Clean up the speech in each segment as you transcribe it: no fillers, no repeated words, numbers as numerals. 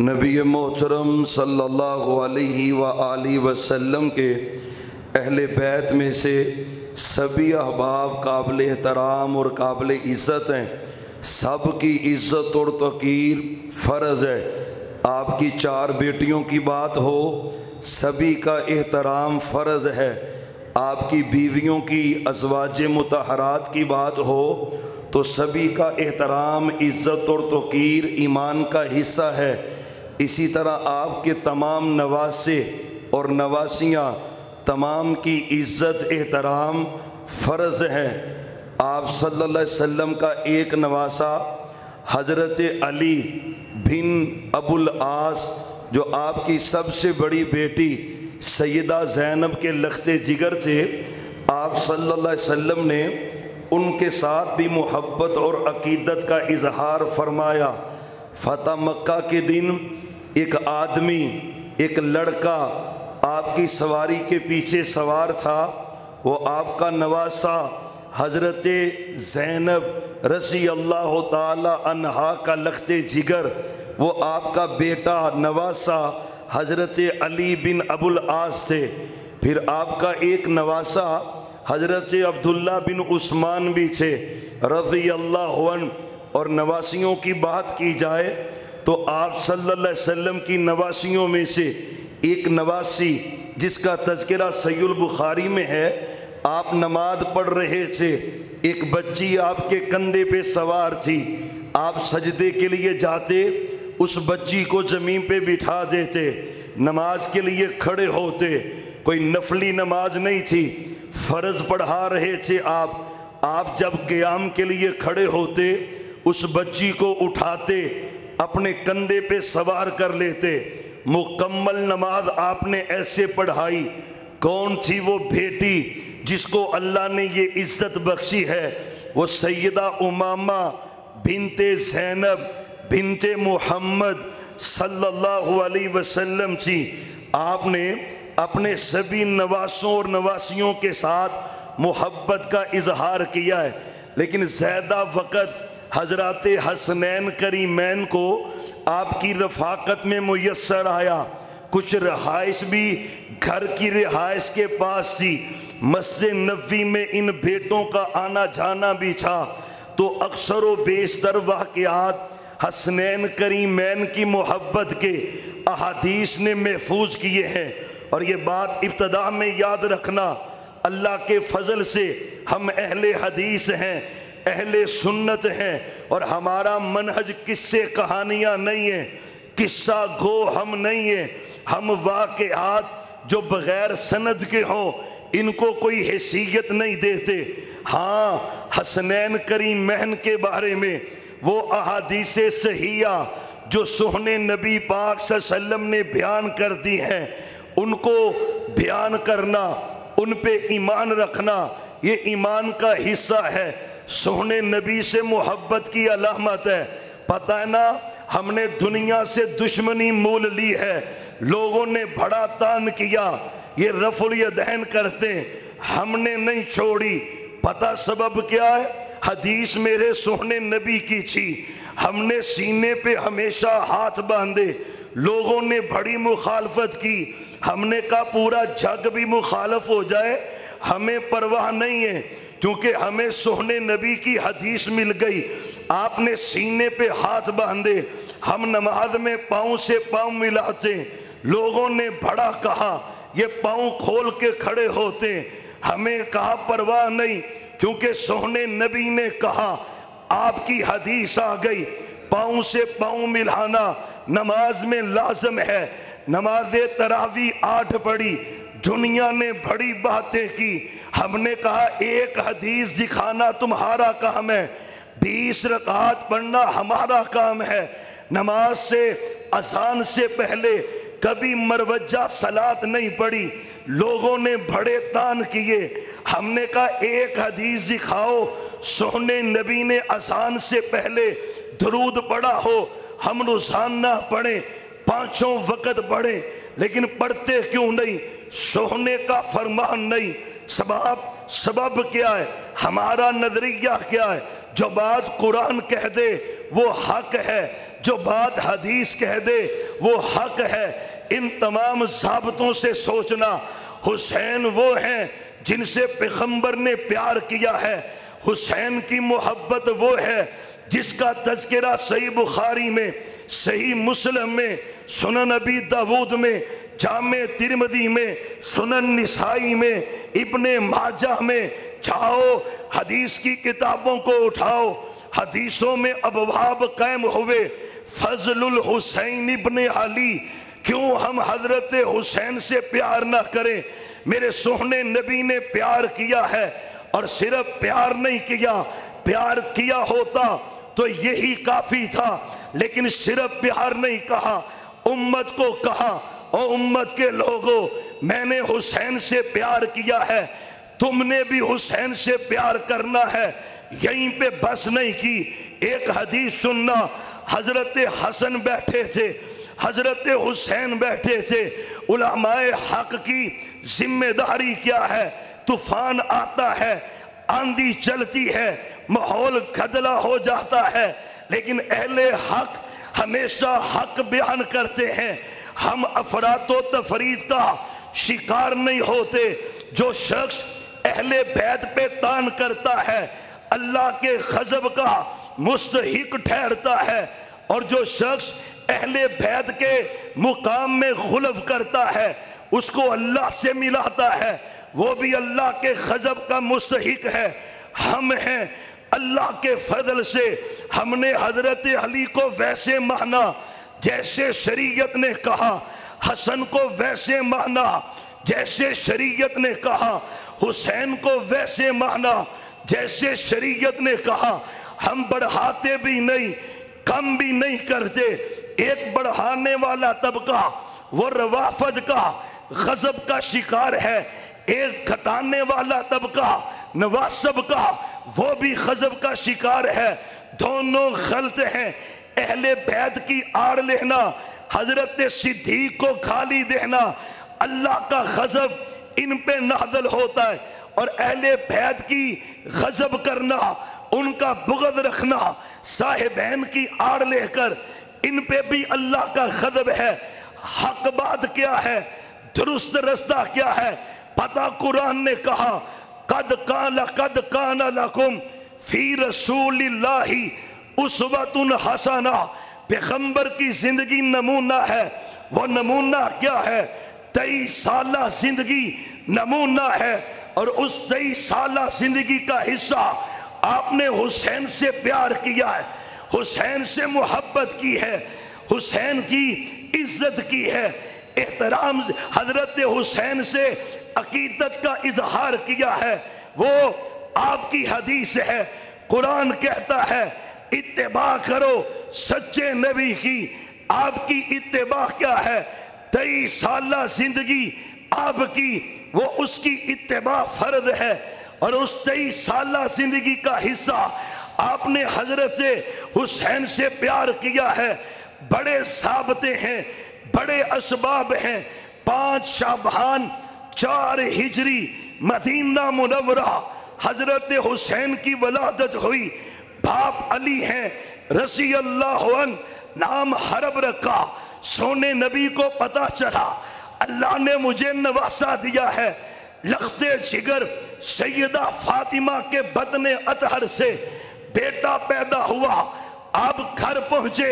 نبی محترم صلی اللہ علیہ وآلہ وسلم کے اہل بیت میں سے سبھی احباب قابل احترام اور قابل عزت ہیں۔ سب کی عزت اور توقیر فرض ہے۔ آپ کی 4 بیٹیوں کی بات ہو، سبھی کا احترام فرض ہے۔ آپ کی بیویوں کی ازواج مطہرات کی بات ہو تو سبھی کا احترام، عزت اور توقیر ایمان کا حصہ ہے۔ اسی طرح آپ کے تمام نواسے اور نواسیاں، تمام کی عزت احترام فرض ہے۔ آپ صلی اللہ علیہ وسلم کا ایک نواسہ حضرت علی بن ابو العاص، جو آپ کی سب سے بڑی بیٹی سیدہ زینب کے لخت جگر تھے، آپ صلی اللہ علیہ وسلم نے ان کے ساتھ بھی محبت اور عقیدت کا اظہار فرمایا۔ فتح مکہ کے دن ایک آدمی، ایک لڑکا آپ کی سواری کے پیچھے سوار تھا۔ وہ آپ کا نواسہ حضرت زینب رضی اللہ تعالی عنہا کا لخت جگر، وہ آپ کا بیٹا نواسہ حضرت علی بن ابو العاص تھے۔ پھر آپ کا ایک نواسہ حضرت عبداللہ بن عثمان بھی تھے رضی اللہ عنہ۔ اور نواسیوں کی بات کی جائے تو آپ صلی اللہ علیہ وسلم کی نواسیوں میں سے ایک نواسی جس کا تذکرہ صحیح البخاری میں ہے، آپ نماز پڑھ رہے تھے، ایک بچی آپ کے کندھے پہ سوار تھی، آپ سجدے کے لیے جاتے، اس بچی کو زمین پہ بٹھا دیتے، نماز کے لیے کھڑے ہوتے۔ کوئی نفلی نماز نہیں تھی، فرض پڑھا رہے تھے آپ جب قیام کے لیے کھڑے ہوتے، اس بچی کو اٹھاتے، اپنے کندھے پہ سوار کر لیتے۔ مکمل نماز آپ نے ایسے پڑھائی۔ کون تھی وہ بیٹی جس کو اللہ نے یہ عزت بخشی ہے؟ وہ سیدہ امامہ بنت زینب بنت محمد صلی اللہ علیہ وسلم تھی۔ آپ نے اپنے سبھی نواسوں اور نواسیوں کے ساتھ محبت کا اظہار کیا ہے، لیکن زیادہ وقت حضرات حسنین کریمین کو آپ کی رفاقت میں میسر آیا۔ کچھ رہائش بھی گھر کی رہائش کے پاس تھی، مسجد نبوی میں ان بیٹوں کا آنا جانا بھی تھا، تو اکثر و بیشتر واقعات حسنین کریمین کی محبت کے احادیث نے محفوظ کیے ہیں۔ اور یہ بات ابتدا میں یاد رکھنا، اللہ کے فضل سے ہم اہل حدیث ہیں، اہل سنت ہیں، اور ہمارا منہج قصے کہانیاں نہیں ہیں، قصہ گو ہم نہیں ہیں۔ ہم واقعات جو بغیر سند کے ہوں ان کو کوئی حیثیت نہیں دیتے۔ ہاں، حسنین کریمین کے بارے میں وہ احادیث صحیحہ جو سہن نبی پاک صلی اللہ علیہ وسلم نے بیان کر دی ہیں، ان کو بیان کرنا، ان پہ ایمان رکھنا، یہ ایمان کا حصہ ہے، سہن نبی سے محبت کی علامت ہے۔ پتہ ہے نا، ہم نے دنیا سے دشمنی مول لی ہے، لوگوں نے بڑا تان کیا، یہ رفع الیدین کرتے، ہم نے نہیں چھوڑی۔ پتہ سبب کیا ہے؟ حدیث میرے سہن نبی کی تھی، ہم نے سینے پہ ہمیشہ ہاتھ باندھے، لوگوں نے بڑی مخالفت کی، ہم نے کہا پورا جگ بھی مخالف ہو جائے ہمیں پرواہ نہیں ہے، کیونکہ ہمیں سہن نبی کی حدیث مل گئی۔ آپ نے سینے پہ ہاتھ باندھے، ہم نماز میں پاؤں سے پاؤں ملاتے، لوگوں نے بڑا کہا یہ پاؤں کھول کے کھڑے ہوتے، ہمیں کہا پرواہ نہیں، کیونکہ سہن نبی نے کہا، آپ کی حدیث آ گئی، پاؤں سے پاؤں ملانا نماز میں لازم ہے۔ نماز تراویح 8 پڑھی، دنیا نے بڑی باتیں کی، ہم نے کہا ایک حدیث دکھانا تمہارا کام ہے، 20 رکعات پڑھنا ہمارا کام ہے۔ نماز سے اذان سے پہلے کبھی مروجہ صلاۃ نہیں پڑھی، لوگوں نے بڑے تان کیے، ہم نے کہا ایک حدیث دکھاؤ سہن نبی نے اذان سے پہلے درود پڑھا ہو، ہم روزانہ پڑھیں، 5 وقت پڑھیں، لیکن پڑھتے کیوں نہیں؟ سونے کا فرمان نہیں۔ سبب کیا ہے؟ ہمارا نظریہ کیا ہے؟ جو بات قرآن کہہ دے وہ حق ہے، جو بات حدیث کہہ دے وہ حق ہے۔ ان تمام ضابطوں سے سوچنا، حسین وہ ہیں جن سے پیغمبر نے پیار کیا ہے، حسین کی محبت وہ ہے جس کا تذکرہ صحیح بخاری میں، صحیح مسلم میں، سنن ابی داود میں، جامع ترمذی میں، سنن نسائی میں، ابن ماجہ میں۔ جاؤ حدیث کی کتابوں کو اٹھاؤ، حدیثوں میں ابواب قائم ہوئے، فضل الحسین ابن علی، کیوں ہم حضرت حسین سے پیار نہ کریں؟ میرے سوہنے نبی نے پیار کیا ہے، اور صرف پیار نہیں کیا، پیار کیا ہوتا تو یہی کافی تھا، لیکن صرف پیار نہیں کہا، امت کو کہا، او امت کے لوگوں، میں نے حسین سے پیار کیا ہے، تم نے بھی حسین سے پیار کرنا ہے۔ یہیں پہ بس نہیں کی، ایک حدیث سننا، حضرت حسن بیٹھے تھے، حضرت حسین بیٹھے تھے۔ علماء حق کی ذمہ داری کیا ہے؟ طوفان آتا ہے، آندھی چلتی ہے، ماحول گدلا ہو جاتا ہے، لیکن اہل حق ہمیشہ حق بیان کرتے ہیں۔ ہم افراط و تفرید کا شکار نہیں ہوتے۔ جو شخص اہل بیت پہ تان کرتا ہے اللہ کے غضب کا مستحق ٹھہرتا ہے، اور جو شخص اہل بیت کے مقام میں خلف کرتا ہے اس کو اللہ سے ملاتا ہے، وہ بھی اللہ کے غضب کا مستحق ہے۔ ہم ہیں اللہ کے فضل سے ہم نے حضرت علی کو ویسے مانا جیسے شریعت نے کہا، حسن کو ویسے مانا جیسے شریعت نے کہا، حسین کو ویسے مانا جیسے شریعت نے کہا۔ ہم بڑھاتے بھی نہیں، کم بھی نہیں کرتے۔ ایک بڑھانے والا طبقہ وہ روافض کا غضب کا شکار ہے، ایک گھٹانے والا طبقہ نواسب کا وہ بھی غضب کا شکار ہے، دونوں غلط ہیں۔ اہل بیت کی آڑ لینا، حضرت صدیق کو گالی دینا، اللہ کا غضب ان پہ نازل ہوتا ہے، اور اہل بیت کی غضب کرنا، ان کا بغض رکھنا، صاحبین کی آڑ لے کر ان پہ بھی اللہ کا غضب ہے۔ حق بات کیا ہے؟ درست رستہ کیا ہے؟ پتہ قرآن نے کہا قد کان لکم فی رسول اللہ اسوۃ حسنہ، پیغمبر کی زندگی نمونہ ہے۔ وہ نمونہ کیا ہے؟ 23 سالہ زندگی نمونہ ہے، اور اس 23 سالہ زندگی کا حصہ آپ نے حسین سے پیار کیا ہے، حسین سے محبت کی ہے، حسین کی عزت کی ہے، احترام حضرت حسین سے عقیدت کا اظہار کیا ہے۔ وہ آپ کی حدیث ہے، قرآن کہتا ہے اتباع کرو سچے نبی کی۔ آپ کی اتباع کیا ہے؟ 23 سالہ زندگی آپ کی، وہ اس کی اتباع فرض ہے، اور اس 23 سالہ زندگی کا حصہ آپ نے حضرت حسین سے پیار کیا ہے۔ بڑے ثابتے ہیں، بڑے اسباب ہیں۔ 5 شعبان 4 ہجری مدینہ منورہ حضرت حسین کی ولادت ہوئی۔ باپ علی ہیں رضی اللہ عنہ، نام حرب رکھا۔ سونے نبی کو پتا چلا اللہ نے مجھے نواسا دیا ہے، لخت جگر سیدہ فاطمہ کے بطن اطہر سے بیٹا پیدا ہوا۔ آپ گھر پہنچے،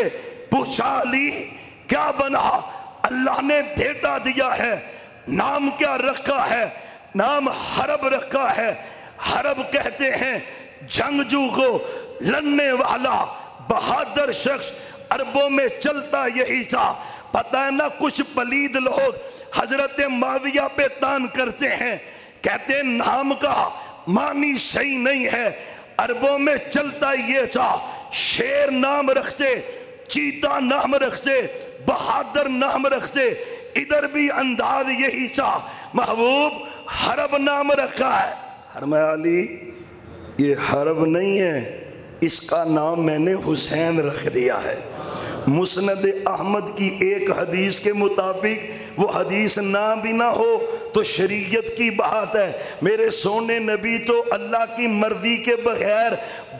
پوچھا علی کیا بنا؟ اللہ نے بیٹا دیا ہے، نام کیا رکھا ہے؟ نام حرب رکھا ہے۔ حرب کہتے ہیں جنگجو کو، لڑنے والا، بہادر شخص۔ عربوں میں چلتا یہی تھا۔ پتہ ہے نا، کچھ پلید لوگ حضرت معاویہ پہ تان کرتے ہیں، کہتے ہیں نام کا معنی صحیح نہیں ہے۔ عربوں میں چلتا یہ تھا، شیر نام رکھتے، چیتا نام رکھتے، بہادر نام رکھتے۔ ادھر بھی انداز یہی تھا، محبوب حرب نام رکھا ہے۔ فرمایا علی یہ حرب نہیں ہے، اس کا نام میں نے حسین رکھ دیا ہے۔ مسند احمد کی ایک حدیث کے مطابق وہ حدیث نہ بھی نہ ہو تو شریعت کی بات ہے۔ میرے سونے نبی تو اللہ کی مرضی کے بغیر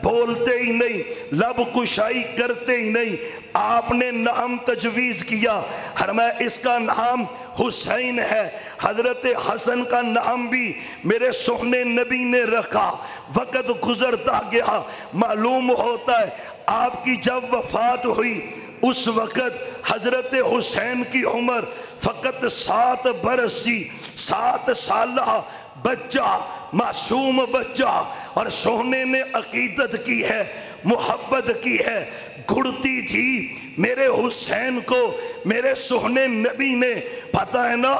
بولتے ہی نہیں، لب کشائی کرتے ہی نہیں۔ آپ نے نام تجویز کیا، فرمایا اس کا نام حسین ہے۔ حضرت حسن کا نام بھی میرے سونے نبی نے رکھا۔ وقت گزرتا گیا، معلوم ہوتا ہے آپ کی جب وفات ہوئی اس وقت حضرت حسین کی عمر فقط 7 برس تھی۔ 7 سالہ بچہ، معصوم بچہ، اور سونے نے عقیدت کی ہے، محبت کی ہے، گھڑتی تھی میرے حسین کو۔ میرے سونے نبی نے، پتہ ہے نا،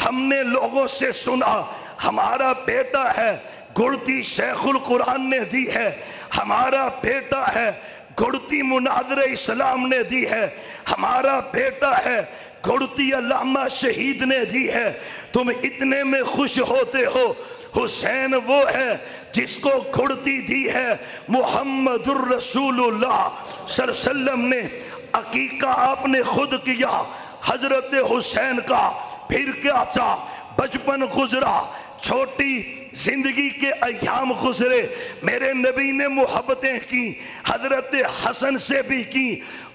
ہم نے لوگوں سے سنا ہمارا بیٹا ہے، گھڑتی شیخ القرآن نے دی ہے، ہمارا بیٹا ہے، گھڑتی مناظر اسلام نے دی ہے، ہمارا بیٹا ہے، گھڑتی علامہ شہید نے دی ہے۔ تم اتنے میں خوش ہوتے ہو، حسین وہ ہے جس کو گھڑتی دی ہے محمد الرسول اللہ صلی اللہ علیہ وسلم نے۔ عقیقہ آپ نے خود کیا حضرت حسین کا۔ پھر کیا تھا، بچپن گزرا، چھوٹی زندگی کے ایام گزرے، میرے نبی نے محبتیں کی، حضرت حسن سے بھی کی،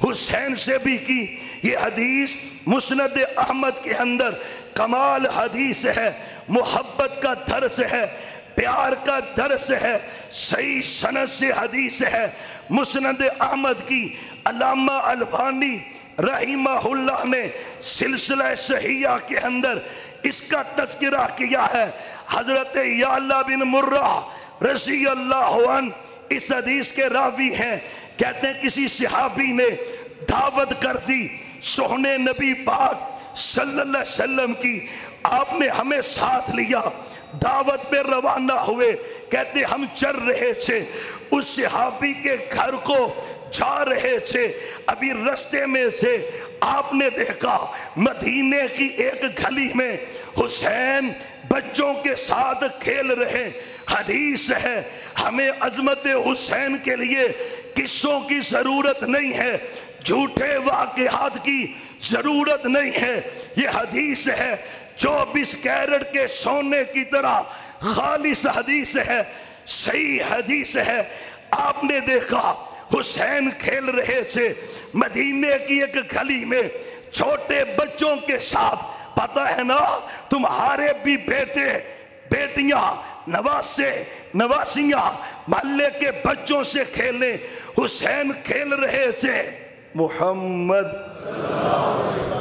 حسین سے بھی کی۔ یہ حدیث مسند احمد کے اندر کمال حدیث ہے، محبت کا درس ہے، پیار کا درس ہے، صحیح سند سے حدیث ہے۔ مسند احمد کی علامہ البانی رحمہ اللہ نے سلسلہ صحیحہ کے اندر اس کا تذکرہ کیا ہے۔ حضرت یعلا بن مرہ رضی اللہ عنہ اس حدیث کے راوی ہیں، کہتے ہیں کسی صحابی نے دعوت کر دی سونے نبی پاک صلی اللہ علیہ وسلم کی، آپ نے ہمیں ساتھ لیا، دعوت پہ روانہ ہوئے۔ کہتے ہم چل رہے تھے، اس صحابی کے گھر کو جا رہے تھے، ابھی رستے میں سے آپ نے دیکھا مدینے کی ایک گلی میں حسین بچوں کے ساتھ کھیل رہے۔ حدیث ہے ہمیں عظمت حسین کے لیے قصوں کی ضرورت نہیں ہے، جھوٹے واقعات کی ضرورت نہیں ہے۔ یہ حدیث ہے 24 کیرٹ کے سونے کی طرح خالص حدیث ہے، صحیح حدیث ہے۔ آپ نے دیکھا حسین کھیل رہے تھے مدینے کی ایک گلی میں چھوٹے بچوں کے ساتھ۔ پتہ ہے نا تمہارے بھی بیٹے بیٹیاں نواسے نواسیاں محلے کے بچوں سے کھیلیں، حسین کھیل رہے تھے۔ محمد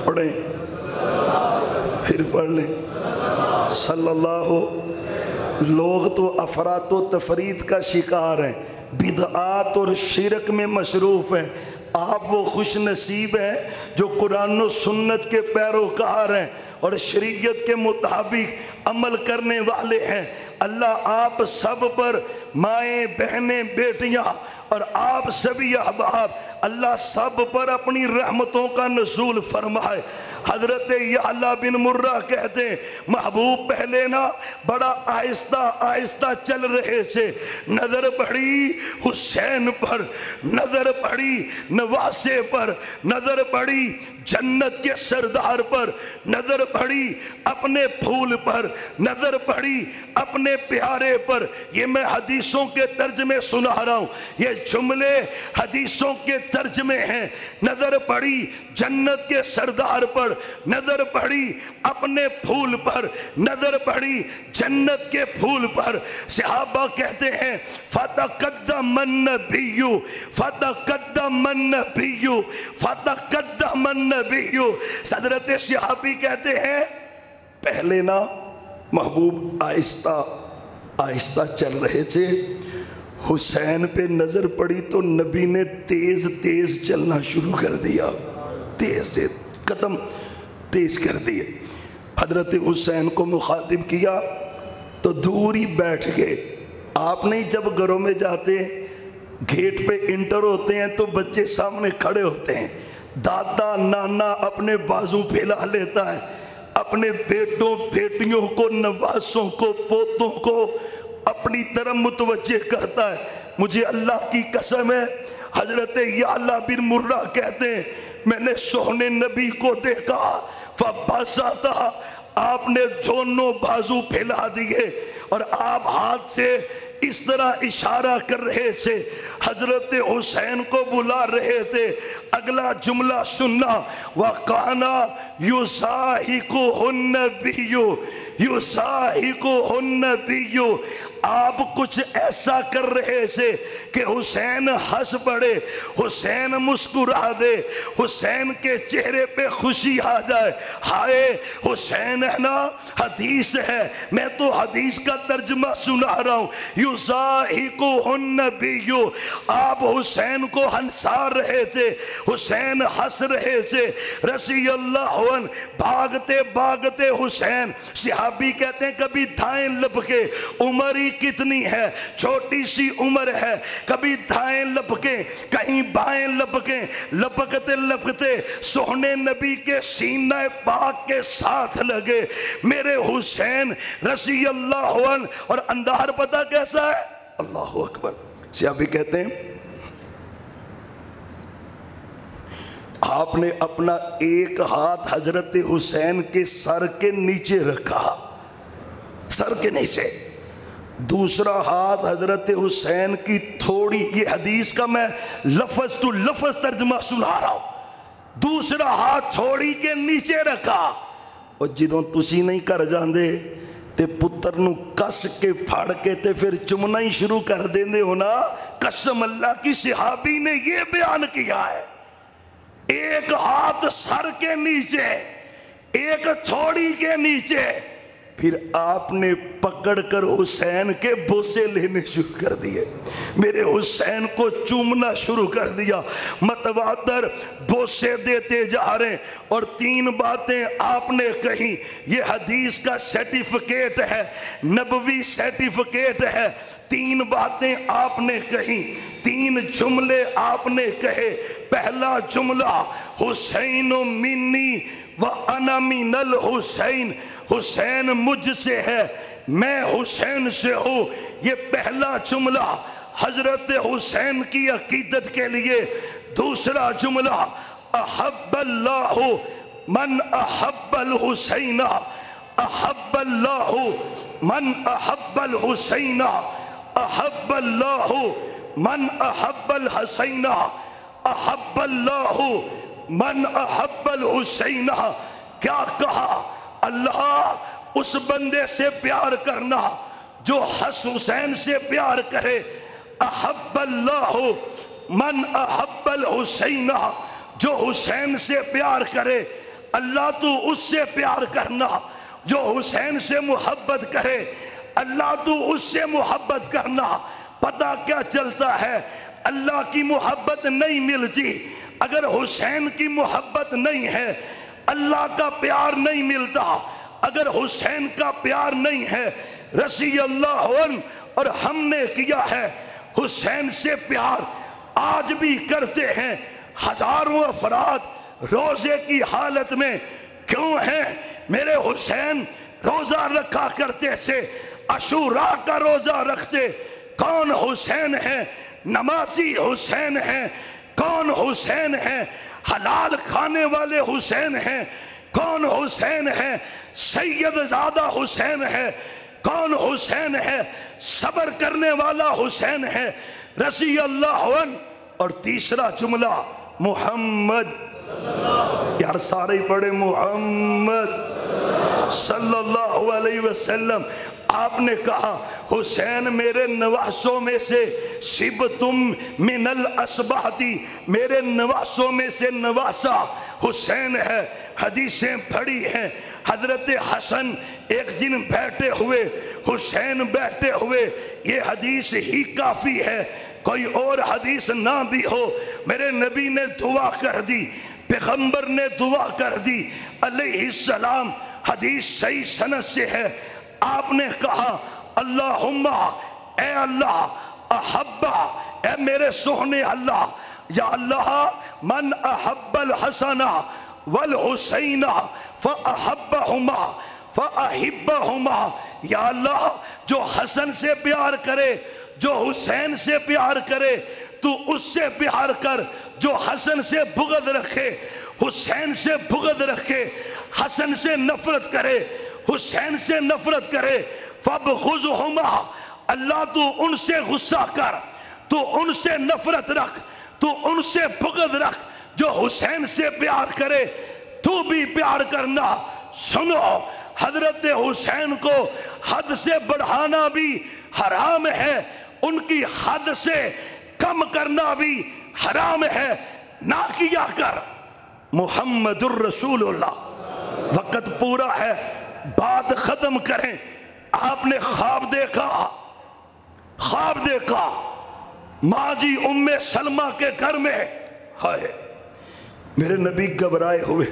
پڑھیں، پھر پڑھ لیں صلی اللہ۔ لوگ تو افراط و تفرید کا شکار ہیں، بدعات اور شرک میں مصروف ہیں۔ آپ وہ خوش نصیب ہیں جو قرآن و سنت کے پیروکار ہیں اور شریعت کے مطابق عمل کرنے والے ہیں۔ اللہ آپ سب پر، مائیں بہنیں بیٹیاں اور آپ سبھی احباب، اللہ سب پر اپنی رحمتوں کا نزول فرمائے۔ حضرت یعلا بن مرہ کہتے ہیں محبوب پہلے نا بڑا آہستہ آہستہ چل رہے تھے، نظر پڑی حسین پر، نظر پڑی نواسے پر، نظر پڑی جنت کے سردار پر، نظر پڑی اپنے پھول پر، نظر پڑی اپنے پیارے پر۔ یہ میں حدیثوں کے ترجمے سنا رہا ہوں، یہ جملے حدیثوں کے ترجمے ہیں۔ نظر پڑی جنت کے سردار پر، نظر پڑی اپنے پھول پر، نظر پڑی جنت کے پھول پر۔ صحابہ کہتے ہیں فَتَقَدَّمَ النَّبِيُّ فَتَقَدَّمَ النَّبِيُّ فَتَقَدَّمَ النَّبِيُّ۔ حضرت صحابی کہتے ہیں پہلے نا محبوب آہستہ آہستہ چل رہے تھے، حسین پہ نظر پڑی تو نبی نے تیز تیز چلنا شروع کر دیا، تیز تیز قدم تیز کر دیے۔ حضرت حسین کو مخاطب کیا تو دور ہی بیٹھ گئے۔ آپ نہیں جب گھروں میں جاتے گیٹ پہ انٹر ہوتے ہیں تو بچے سامنے کھڑے ہوتے ہیں، دادا نانا اپنے بازو پھیلا لیتا ہے، اپنے بیٹوں بیٹیوں کو، نواسوں کو، پوتوں کو اپنی طرف متوجہ کرتا ہے۔ مجھے اللہ کی قسم ہے، حضرت یعلا بن مرہ کہتے ہیں میں نے سونے نبی کو دیکھا فبسطا آپ نے دونوں بازو پھیلا دیے اور آپ ہاتھ سے اس طرح اشارہ کر رہے تھے، حضرت حسین کو بلا رہے تھے۔ اگلا جملہ سننا، وَقَانَا يُسَاحِقُهُ النَّبِيُّ يُسَاحِقُهُ النَّبِيُّ، آپ کچھ ایسا کر رہے تھے کہ حسین ہنس پڑے، حسین مسکرا دے، حسین کے چہرے پہ خوشی آ جائے۔ ہائے حسین ہے نا، حدیث ہے، میں تو حدیث کا ترجمہ سنا رہا ہوں۔ یُسَاحِقُهُ النَّبِيُّ، آپ حسین کو ہنسا رہے تھے، حسین ہنس رہے تھے رضی اللہ عنہ۔ بھاگتے بھاگتے حسین، صحابی کہتے ہیں کبھی دھائیں لپکے، عمر ہی کتنی ہے، چھوٹی سی عمر ہے، کبھی دھائیں لپکیں کہیں بائیں لپکیں، لپکتے لپکتے سونے نبی کے سینہ پاک کے ساتھ لگے میرے حسین رضی اللہ عنہ۔ اور اندار پتہ کیسا ہے؟ اللہ اکبر۔ صحابی کہتے ہیں آپ نے اپنا ایک ہاتھ حضرت حسین کے سر کے نیچے رکھا، سر کے نیچے، دوسرا ہاتھ حضرت حسین کی تھوڑی، یہ حدیث کا میں لفظ تو لفظ ترجمہ سنا رہا ہوں، دوسرا ہاتھ تھوڑی کے نیچے رکھا۔ اور جدوں تسی نہیں کر جاندے تے پتر نو کس کے پھاڑ کے تے پھر چمنا ہی شروع کر دیندے ہو نا۔ قسم اللہ کی، صحابی نے یہ بیان کیا ہے، ایک ہاتھ سر کے نیچے، ایک تھوڑی کے نیچے، پھر آپ نے پکڑ کر حسین کے بوسے لینے شروع کر دیے، میرے حسین کو چومنا شروع کر دیا، متواتر بوسے دیتے جا رہے ہیں۔ اور تین باتیں آپ نے کہیں، یہ حدیث کا سرٹیفکیٹ ہے، نبوی سرٹیفکیٹ ہے۔ تین باتیں آپ نے کہیں، تین جملے آپ نے کہے۔ پہلا جملہ، حسین منی وَأَنَا مِنَ الْحُسَيْنِ، حسین مجھ سے ہے، میں حسین سے ہوں۔ یہ پہلا جملہ حضرت حسین کی عقیدت کے لیے۔ دوسرا جملہ، احب اللہ من احب الحسین، احب اللہ من احب الحسین، احب اللہ من احب الحسین، احب اللہ من احب الحسین۔ کیا کہا؟ اللہ اس بندے سے پیار کرنا جو حسین سے پیار کرے، احب اللہ من احب الحسین، جو حسین سے پیار کرے، اللہ تو اس سے پیار کرنا جو حسین سے محبت کرے، اللہ تو اس سے محبت کرنا۔ پتہ کیا چلتا ہے؟ اللہ کی محبت نہیں ملتی اگر حسین کی محبت نہیں ہے، اللہ کا پیار نہیں ملتا اگر حسین کا پیار نہیں ہے رضی اللہ عنہ۔ اور ہم نے کیا ہے حسین سے پیار، آج بھی کرتے ہیں۔ ہزاروں افراد روزے کی حالت میں کیوں ہیں؟ میرے حسین روزہ رکھا کرتے تھے، عاشوراء کا روزہ رکھتے۔ کون حسین ہے؟ نمازی حسین ہیں۔ کون حسین ہیں؟ حلال کھانے والے حسین ہیں۔ کون حسین ہے؟ سید زادہ حسین ہے۔ کون حسین ہے؟ صبر کرنے والا حسین ہے رضی اللہ عنہ۔ اور تیسرا جملہ، محمد، یار سارے پڑھے محمد صلی اللہ علیہ وسلم۔ آپ نے کہا حسین میرے نواسوں میں سے، شبتم من الاسباطی، میرے نواسوں میں سے نواسا حسین ہے۔ حدیثیں پڑھی ہیں، حضرت حسن ایک دن بیٹھے ہوئے، حسین بیٹھے ہوئے، یہ حدیث ہی کافی ہے، کوئی اور حدیث نہ بھی ہو۔ میرے نبی نے دعا کر دی، پیغمبر نے دعا کر دی علیہ السلام، حدیث صحیح سند سے ہے۔ آپ نے کہا اللہم، اے اللہ، احبا، اے میرے سونے اللہ، یا اللہ من احب الحسن والحسین فاحبہما فاحبہما، یا اللہ جو حسن سے پیار کرے، جو حسین سے پیار کرے تو اس سے پیار کر، جو حسن سے بغض رکھے، حسین سے بغض رکھے، حسن سے نفرت کرے، حسین سے نفرت کرے، فَابْغُضْهُمَا، اللہ تو ان سے غصہ کر، تو ان سے نفرت رکھ، تو ان سے بغض رکھ، جو حسین سے پیار کرے تو بھی پیار کرنا۔ سنو، حضرت حسین کو حد سے بڑھانا بھی حرام ہے، ان کی حد سے کم کرنا بھی حرام ہے، نہ کیا کر۔ محمد الرسول اللہ، وقت پورا ہے، بات ختم کریں۔ آپ نے خواب دیکھا ماں جی ام سلمہ کے گھر میں، ہائے میرے نبی گھبرائے ہوئے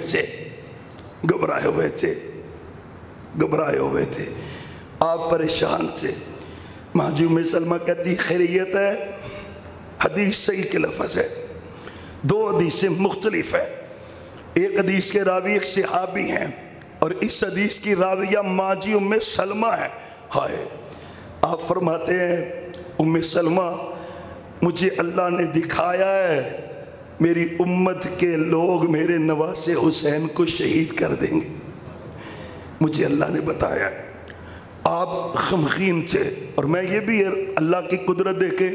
تھے، آپ پریشان تھے۔ ماں جی ام سلمہ کہتی خیریت ہے؟ حدیث صحیح کے لفظ ہے، دو حدیثیں مختلف ہیں، ایک حدیث کے راوی ایک صحابی ہیں اور اس حدیث کی راویہ ماں جی ام سلمہ ہے۔ ہائے، آپ فرماتے ہیں ام سلمہ مجھے اللہ نے دکھایا ہے میری امت کے لوگ میرے نواسے حسین کو شہید کر دیں گے، مجھے اللہ نے بتایا ہے۔ آپ غمگین تھے، اور میں یہ بھی اللہ کی قدرت دیکھیں،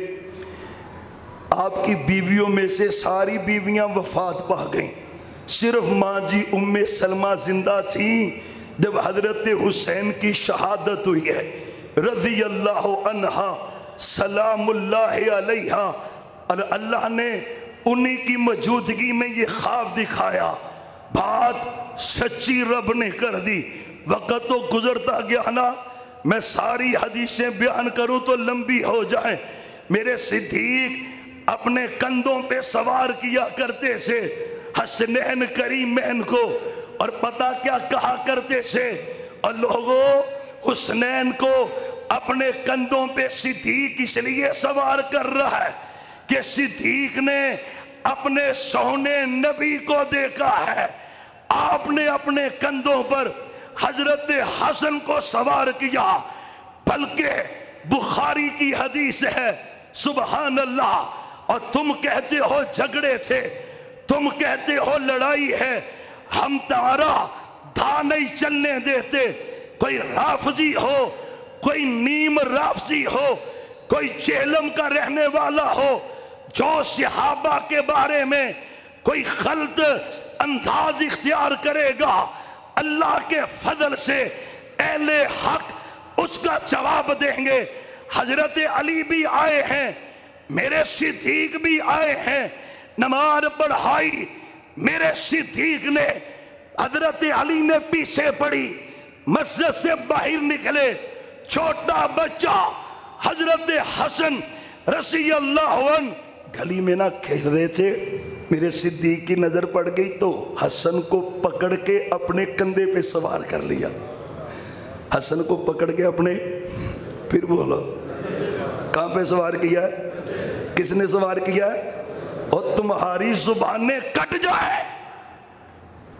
آپ کی بیویوں میں سے ساری بیویاں وفات پا گئیں، صرف ماں جی ام سلمہ زندہ تھیں جب حضرت حسین کی شہادت ہوئی ہے، رضی اللہ عنہا سلام اللہ علیہا۔ اللہ نے انہی کی موجودگی میں یہ خواب دکھایا، بات سچی رب نے کر دی۔ وقت تو گزرتا گیا نا، میں ساری حدیثیں بیان کروں تو لمبی ہو جائیں۔ میرے صدیق اپنے کندھوں پہ سوار کیا کرتے تھے حسنین کریمین کو، اور پتہ کیا کہا کرتے تھے، اور لوگوں حسنین کو اپنے کندھوں پہ صدیق اس لیے سوار کر رہا ہے کہ صدیق نے اپنے سونے نبی کو دیکھا ہے۔ آپ نے اپنے کندھوں پر حضرت حسن کو سوار کیا، بلکہ بخاری کی حدیث ہے، سبحان اللہ، اور تم کہتے ہو جھگڑے تھے، تم کہتے ہو لڑائی ہے، ہم تمہارا دھا نہیں چلنے دیتے۔ کوئی رافضی ہو، کوئی نیم رافضی ہو، کوئی جہلم کا رہنے والا ہو، جو صحابہ کے بارے میں کوئی غلط انداز اختیار کرے گا، اللہ کے فضل سے اہل حق اس کا جواب دیں گے۔ حضرت علی بھی آئے ہیں، میرے صدیق بھی آئے ہیں، نماز پڑھائی میرے صدیق نے، حضرت علی نے پیچھے پڑی، مسجد سے باہر نکلے، چھوٹا بچہ حضرت حسن رضی اللہ عنہ گلی میں نہ کھیل رہے تھے، میرے صدیق کی نظر پڑ گئی تو حسن کو پکڑ کے اپنے کندھے پہ سوار کر لیا۔ حسن کو پکڑ کے اپنے، پھر بولو کہاں پہ سوار کیا ہے؟ کس نے سوار کیا ہے؟ اور تمہاری زبانیں کٹ جائے،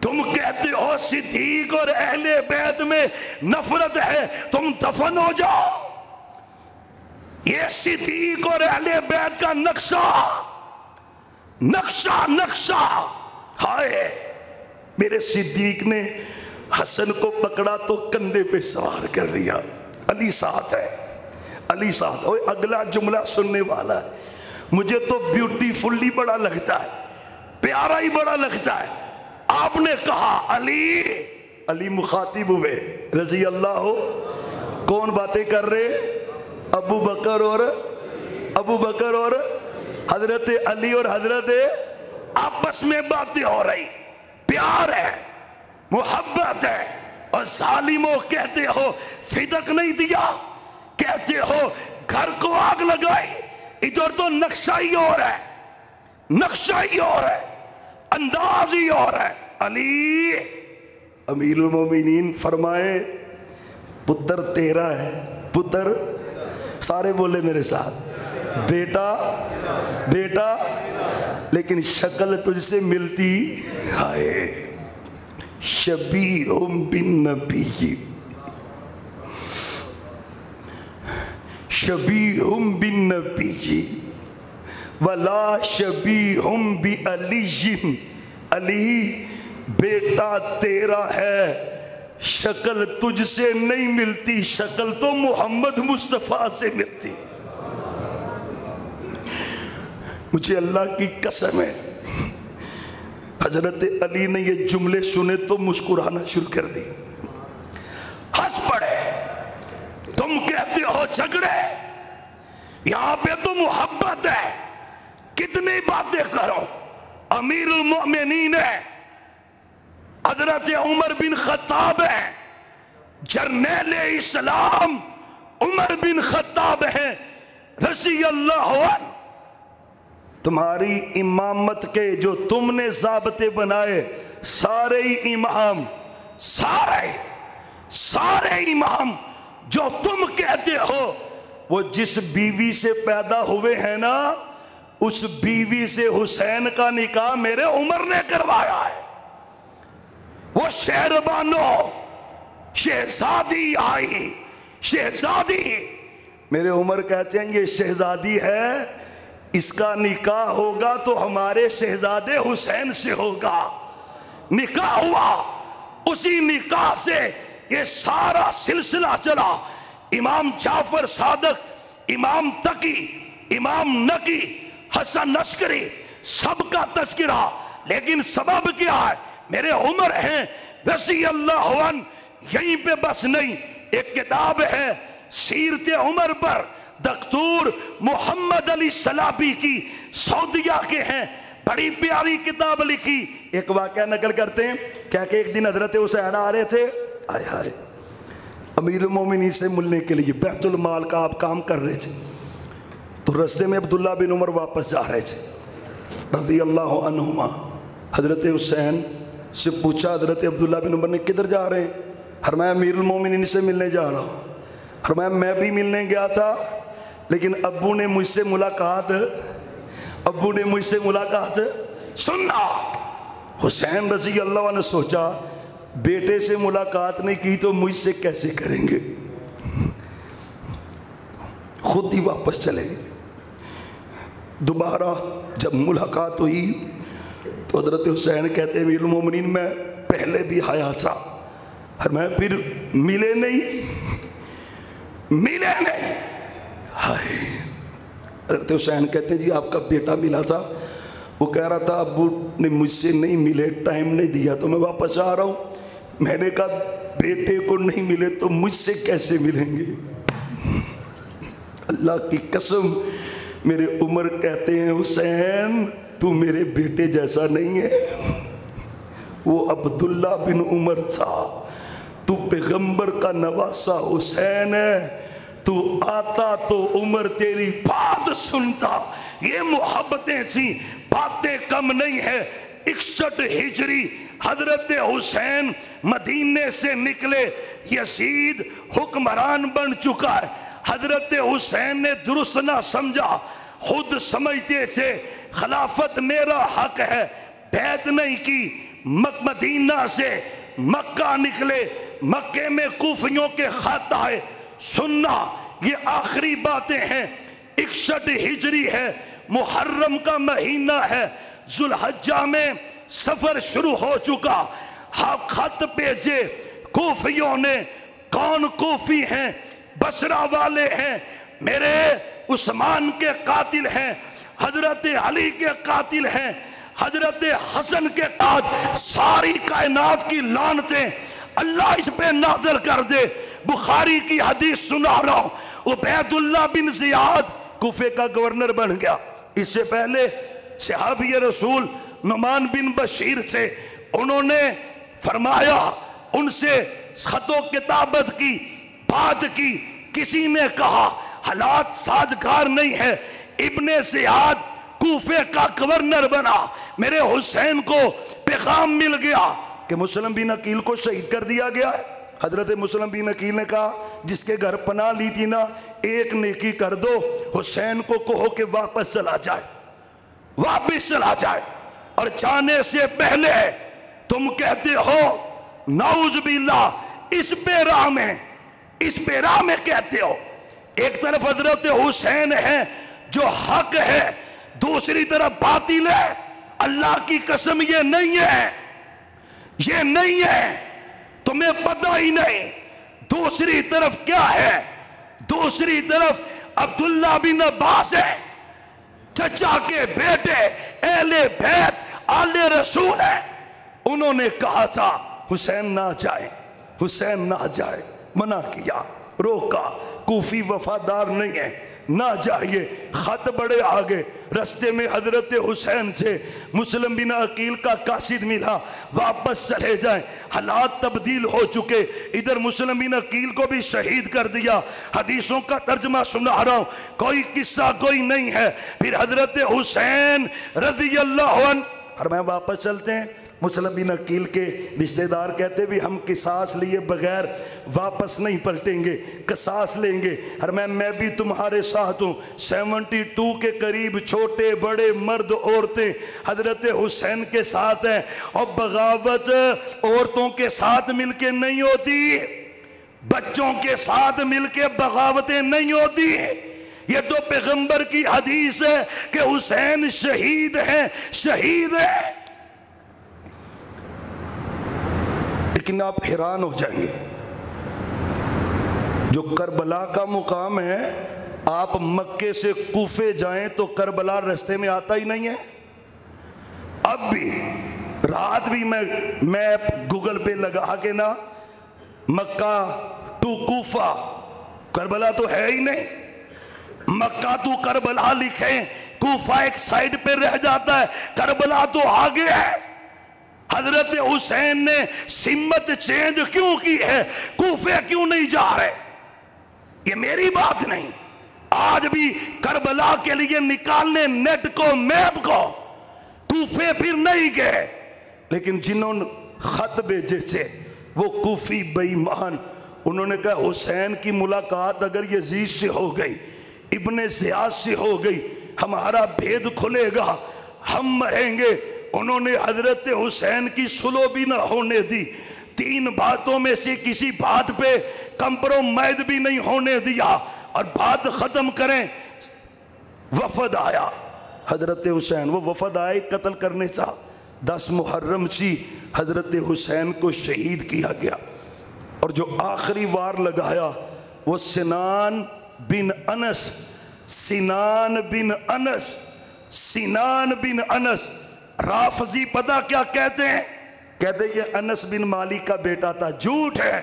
تم کہتے ہو صدیق اور اہل بیت میں نفرت ہے، تم دفن ہو جاؤ۔ یہ صدیق اور اہل بیت کا نقشہ ہائے، میرے صدیق نے حسن کو پکڑا تو کندھے پہ سوار کر لیا۔ علی ساتھ ہے، علی ساتھ۔ اور اگلا جملہ سننے والا ہے، مجھے تو بیوٹیفلی بڑا لگتا ہے، پیارا ہی بڑا لگتا ہے۔ آپ نے کہا علی، علی مخاطب ہوئے رضی اللہ ہو، کون باتیں کر رہے؟ ابو بکر اور حضرت علی اور حضرت، آپس میں باتیں ہو رہی، پیار ہے، محبت ہے، اور ظالموں کہتے ہو فدق نہیں دیا، کہتے ہو گھر کو آگ لگائی، ادھر تو نقشہ ہی اور ہے، نقشہ ہی اور ہے، انداز ہی اور ہے۔ علی امیر المومنین فرمائے پتر تیرا ہے، پتر، سارے بولے میرے ساتھ، بیٹا، لیکن شکل تجھ سے ملتی ہائے، شبیہم بالنبی، شبیہم بالنبی ولا شبیہم بعلی، علی بیٹا تیرا ہے، شکل تجھ سے نہیں ملتی، شکل تو محمد مصطفیٰ سے ملتی۔ مجھے اللہ کی قسم ہے، حضرت علی نے یہ جملے سنے تو مسکرانا شروع کر دی۔ ہنس پڑے، تم کہتے ہو جھگڑے، یہاں پہ تو محبت ہے، کتنی باتیں کرو۔ امیر المؤمنین ہے، حضرت عمر بن خطاب ہے، جرنیل اسلام عمر بن خطاب ہے رضی اللہ عنہ۔ تمہاری امامت کے جو تم نے ضابطے بنائے، سارے امام، سارے امام جو تم کہتے ہو، وہ جس بیوی سے پیدا ہوئے ہیں نا، اس بیوی سے حسین کا نکاح میرے عمر نے کروایا ہے۔ وہ شہربانو، شہزادی آئی، شہزادی، میرے عمر کہتے ہیں یہ شہزادی ہے، اس کا نکاح ہوگا تو ہمارے شہزادے حسین سے ہوگا۔ نکاح ہوا، اسی نکاح سے یہ سارا سلسلہ چلا۔ امام جعفر صادق، امام تقی، امام نقی، حسن عسکری، سب کا تذکرہ، لیکن سبب کیا ہے؟ میرے عمر ہیں رضی اللہ عنہ۔ یہیں پہ بس نہیں، ایک کتاب ہے سیرت عمر پر، دکتور محمد علی سلابی کی، سعودیہ کے ہیں، بڑی پیاری کتاب لکھی۔ ایک واقعہ نقل کرتے ہیں، کیا کہ ایک دن حضرت حسین آ رہے تھے، آئے امیر المومنین سے ملنے کے لیے، بیت المال کا آپ کام کر رہے تھے، تو رستے میں عبداللہ بن عمر واپس جا رہے تھے رضی اللہ عنہما۔ حضرت حسین سے پوچھا حضرت عبداللہ بن عمر نے، کدھر جا رہے ہیں؟ فرمایا امیر المومنین سے ملنے جا رہا ہوں۔ فرمایا میں بھی ملنے گیا تھا، لیکن ابو نے مجھ سے ملاقات سننا۔ حسین رضی اللہ عنہ نے سوچا بیٹے سے ملاقات نہیں کی تو مجھ سے کیسے کریں گے، خود ہی واپس چلیں گے۔ دوبارہ جب ملاقات ہوئی تو حضرت حسین کہتے ہیں امیر المومنین میں پہلے بھی آیا تھا، اور میں پھر ملے نہیں۔ ہائے، حضرت حسین کہتے ہیں جی آپ کا بیٹا ملا تھا، وہ کہہ رہا تھا ابو نے مجھ سے نہیں ملے، ٹائم نہیں دیا تو میں واپس آ رہا ہوں۔ میں نے کہا بیٹے کو نہیں ملے تو مجھ سے کیسے ملیں گے؟ اللہ کی قسم، میرے عمر کہتے ہیں حسین تو میرے بیٹے جیسا نہیں ہے، وہ عبداللہ بن عمر تھا، تو پیغمبر کا نواسہ حسین ہے، تو آتا تو عمر تیری بات سنتا۔ یہ محبتیں تھیں، باتیں کم نہیں ہے۔ 61 ہجری حضرت حسین مدینے سے نکلے، یزید حکمران بن چکا ہے۔ حضرت حسین نے درست نہ سمجھا، خود سمجھتے تھے خلافت میرا حق ہے، بیعت نہیں کی۔ مدینہ سے مکہ نکلے، مکے میں کوفیوں کے خط آئے، سننا یہ آخری باتیں ہیں۔ 61 ہجری ہے، محرم کا مہینہ ہے، ذوالحجہ میں سفر شروع ہو چکا۔ خط بھیجے کوفیوں نے، کون کوفی ہیں؟ بصرہ والے ہیں، میرے عثمان کے قاتل ہیں، حضرت علی کے قاتل ہیں، حضرت حسن کے قاتل، ساری کائنات کی لعنتیں اللہ اس پہ نازل کر دے۔ بخاری کی حدیث سنا رہا ہوں، عبید اللہ بن زیاد کوفے کا گورنر بن گیا۔ اس سے پہلے صحابی رسول نعمان بن بشیر سے، انہوں نے فرمایا، ان سے خط و کتابت کی، بات کی، کسی نے کہا حالات سازگار نہیں ہے، ابن زیاد کوفے کا گورنر بنا۔ میرے حسین کو پیغام مل گیا کہ مسلم بن عقیل کو شہید کر دیا گیا ہے۔ حضرت مسلم بن عقیل نے کہا جس کے گھر پناہ لی تھی نا، ایک نیکی کر دو، حسین کو کہو کہ واپس چلا جائے، واپس چلا جائے۔ اور جانے سے پہلے تم کہتے ہو نعوذ باللہ، اس پہ راہ میں کہتے ہو، ایک طرف حضرت حسین ہے جو حق ہے، دوسری طرف باطل ہے۔ اللہ کی قسم یہ نہیں ہے، یہ نہیں ہے، تمہیں پتہ ہی نہیں۔ دوسری طرف کیا ہے؟ دوسری طرف عبداللہ بن عباس ہے، چچا کے بیٹے، اہل بیت، آل رسول ہے۔ انہوں نے کہا تھا حسین نہ جائے، حسین نہ جائے، منع کیا، روکا۔ کوفی وفادار نہیں ہے، نہ جائیے۔ خط بڑے آگے، رستے میں حضرت حسین تھے، مسلم بن عقیل کا قاصد ملا، واپس چلے جائیں، حالات تبدیل ہو چکے۔ ادھر مسلم بن عقیل کو بھی شہید کر دیا۔ حدیثوں کا ترجمہ سنا رہا ہوں، کوئی قصہ کوئی نہیں ہے۔ پھر حضرت حسین رضی اللہ عنہ فرمایا واپس چلتے ہیں۔ مسلم بن عقیل کے رشتہ دار کہتے بھی ہم قصاص لیے بغیر واپس نہیں پلٹیں گے، قصاص لیں گے۔ میں بھی تمہارے ساتھ ہوں۔ 72 کے قریب چھوٹے بڑے مرد عورتیں حضرت حسین کے ساتھ ہیں، اور بغاوت عورتوں کے ساتھ مل کے نہیں ہوتی، بچوں کے ساتھ مل کے بغاوتیں نہیں ہوتی۔ یہ تو پیغمبر کی حدیث ہے کہ حسین شہید ہیں، شہید ہیں۔ لیکن آپ حیران ہو جائیں گے، جو کربلا کا مقام ہے، آپ مکے سے کوفے جائیں تو کربلا رستے میں آتا ہی نہیں ہے۔ اب بھی رات بھی میں میپ گوگل پہ لگا کے نا، مکہ ٹو کوفہ، کربلا تو ہے ہی نہیں۔ مکہ تو کربلا لکھیں، کوفہ ایک سائڈ پہ رہ جاتا ہے، کربلا تو آگے ہے۔ حضرت حسین نے سمت چینج کیوں کی ہے؟ کوفے کیوں نہیں جا رہے؟ یہ میری بات نہیں، آج بھی کربلا کے لیے نکالنے نیٹ کو، میپ کو، کوفے پھر نہیں گئے۔ لیکن جنہوں نے خط بھیجے تھے وہ کوفی بے ایمان، انہوں نے کہا حسین کی ملاقات اگر یزید سے ہو گئی، ابن زیاد سے ہو گئی، ہمارا بھید کھلے گا، ہم مریں گے۔ انہوں نے حضرت حسین کی صلح بھی نہ ہونے دی، 3 باتوں میں سے کسی بات پہ کمپرومائز بھی نہیں ہونے دیا۔ اور بات ختم کریں، وفد آیا حضرت حسین، وہ وفد آئے قتل کرنے تھا۔ 10 محرم سی حضرت حسین کو شہید کیا گیا، اور جو آخری وار لگایا وہ سنان بن انس، سنان بن انس، سنان بن انس۔ رافضی پتہ کیا کہتے ہیں؟ کہتے ہیں یہ انس بن مالک کا بیٹا تھا۔ جھوٹ ہے،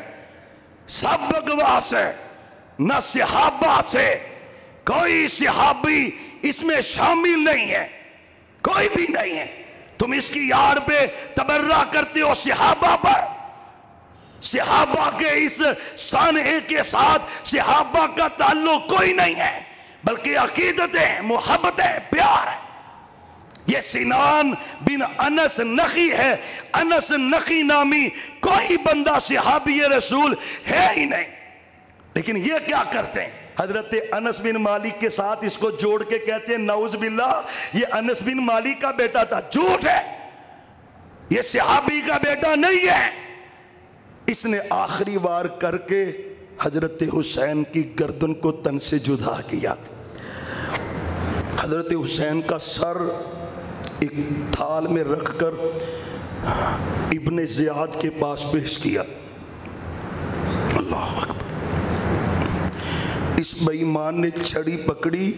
سب بکواس ہے۔ نہ صحابہ سے کوئی صحابی اس میں شامل نہیں ہے، کوئی بھی نہیں ہے۔ تم اس کی یار پہ تبرہ کرتے ہو صحابہ پر۔ صحابہ کے اس سانحے کے ساتھ صحابہ کا تعلق کوئی نہیں ہے، بلکہ عقیدت ہے، محبت ہے، پیار ہے۔ یہ سنان بن انس نخی ہے، انس نخی نامی کوئی بندہ صحابی رسول ہے ہی نہیں۔ لیکن یہ کیا کرتے ہیں؟ حضرت انس بن مالک کے ساتھ اس کو جوڑ کے کہتے ہیں نعوذ باللہ یہ انس بن مالک کا بیٹا تھا۔ جھوٹ ہے، یہ صحابی کا بیٹا نہیں ہے۔ اس نے آخری وار کر کے حضرت حسین کی گردن کو تن سے جدا کیا۔ حضرت حسین کا سر ایک تھال میں رکھ کر ابن زیاد کے پاس پیش کیا۔ اللہ اکبر۔ اس بے ایمان نے چھڑی پکڑی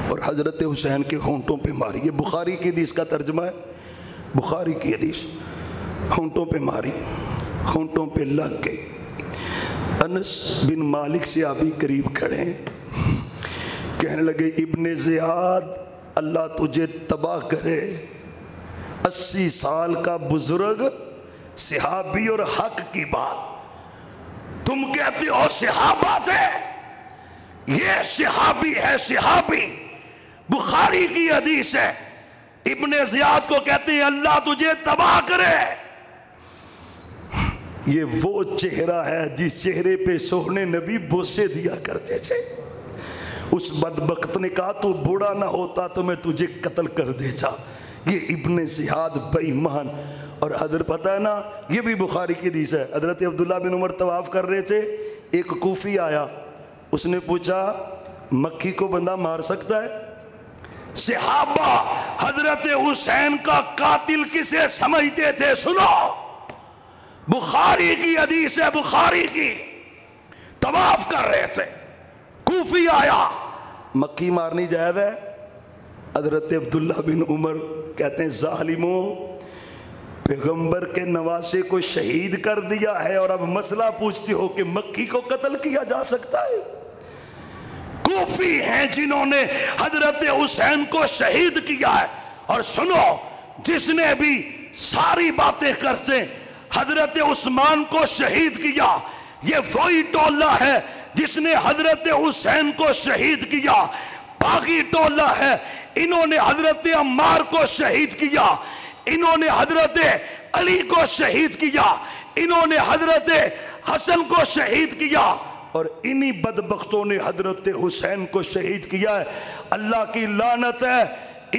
اور حضرت حسین کے ہونٹوں پہ ماری۔ یہ بخاری کی حدیث کا ترجمہ ہے، بخاری کی حدیث۔ ہونٹوں پہ ماری، ہونٹوں پہ لگ گئی۔ انس بن مالک سے ابھی قریب کھڑے ہیں، کہنے لگے ابن زیاد اللہ تجھے تباہ کرے، 80 سال کا بزرگ، صحابی اور حق کی بات تم کہتے ہو صحابہ تھے، یہ صحابی ہے، صحابی، بخاری کی حدیث ہے۔ ابن زیاد کو کہتے ہیں اللہ تجھے تباہ کرے۔ یہ وہ چہرہ ہے جس چہرے پہ سونے نبی بوسے دیا کرتے تھے۔ اس بدبخت نے کہا تو بوڑھا نہ ہوتا تو میں تجھے قتل کر دیتا۔ یہ ابن زیاد بے ایمان۔ اور حضرت پتہ ہے نا، یہ بھی بخاری کی حدیث ہے، حضرت عبداللہ بن عمر طواف کر رہے تھے، ایک کوفی آیا، اس نے پوچھا مکی کو بندہ مار سکتا ہے؟ صحابہ حضرت حسین کا قاتل کسے سمجھتے تھے؟ سنو، بخاری کی حدیث ہے، بخاری کی، طواف کر رہے تھے، کوفی آیا، مکی مارنی جائز ہے؟ حضرت عبداللہ بن عمر کہتے ہیں ظالموں، پیغمبر کے نواسے کو شہید کر دیا ہے اور اب مسئلہ پوچھتے ہو کہ مکی کو قتل کیا جا سکتا ہے؟ کوفی ہیں جنہوں نے حضرت حسین کو شہید کیا ہے۔ اور سنو، جس نے بھی ساری باتیں کرتے حضرت عثمان کو شہید کیا، یہ وہی ٹولہ ہے جس نے حضرت حسین کو شہید کیا۔ باقی ٹولہ ہے، انہوں نے حضرت عمار کو شہید کیا، انہوں نے حضرت علی کو شہید کیا، انہوں نے حضرت حسن کو شہید کیا، اور انہی بدبختوں نے حضرت حسین کو شہید کیا ہے۔ اللہ کی لعنت ہے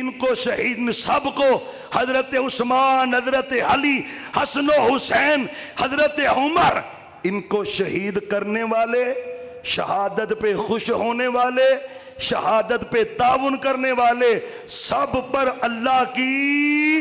ان کو شہید سب کو، حضرت عثمان، حضرت علی، حسن و حسین، حضرت عمر، ان کو شہید کرنے والے، شہادت پہ خوش ہونے والے، شہادت پہ تعاون کرنے والے، سب پر اللہ کی